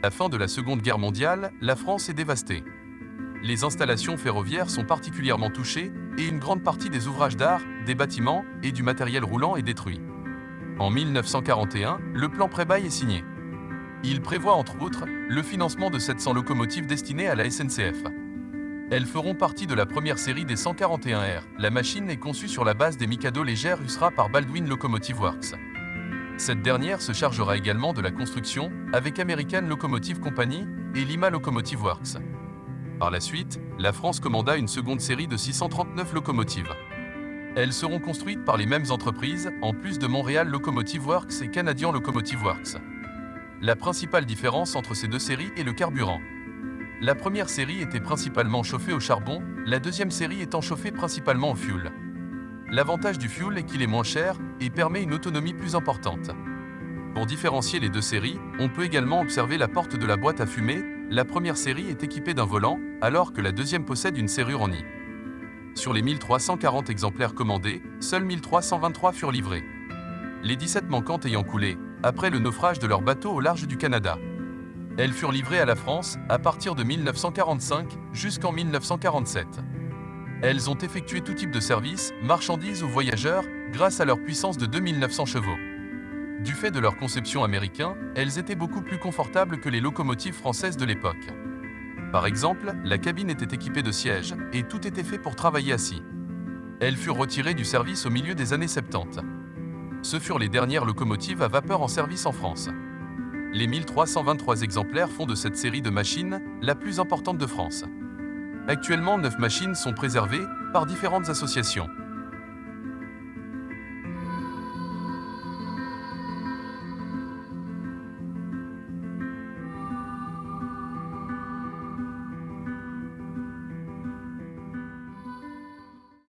la fin de la Seconde Guerre mondiale, la France est dévastée. Les installations ferroviaires sont particulièrement touchées et une grande partie des ouvrages d'art, des bâtiments et du matériel roulant est détruit. En 1941, le plan pré-bail est signé. Il prévoit entre autres le financement de 700 locomotives destinées à la SNCF. Elles feront partie de la première série des 141R. La machine est conçue sur la base des Mikado légères USRA par Baldwin Locomotive Works. Cette dernière se chargera également de la construction avec American Locomotive Company et Lima Locomotive Works. Par la suite, la France commanda une seconde série de 639 locomotives. Elles seront construites par les mêmes entreprises, en plus de Montréal Locomotive Works et Canadian Locomotive Works. La principale différence entre ces deux séries est le carburant. La première série était principalement chauffée au charbon, la deuxième série étant chauffée principalement au fioul. L'avantage du fioul est qu'il est moins cher et permet une autonomie plus importante. Pour différencier les deux séries, on peut également observer la porte de la boîte à fumée. La première série est équipée d'un volant, alors que la deuxième possède une serrure en nid. Sur les 1340 exemplaires commandés, seuls 1323 furent livrés. Les 17 manquantes ayant coulé, après le naufrage de leur bateau au large du Canada. Elles furent livrées à la France à partir de 1945 jusqu'en 1947. Elles ont effectué tout type de service, marchandises ou voyageurs, grâce à leur puissance de 2900 chevaux. Du fait de leur conception américaine, elles étaient beaucoup plus confortables que les locomotives françaises de l'époque. Par exemple, la cabine était équipée de sièges et tout était fait pour travailler assis. Elles furent retirées du service au milieu des années 70. Ce furent les dernières locomotives à vapeur en service en France. Les 1323 exemplaires font de cette série de machines la plus importante de France. Actuellement, 9 machines sont préservées par différentes associations.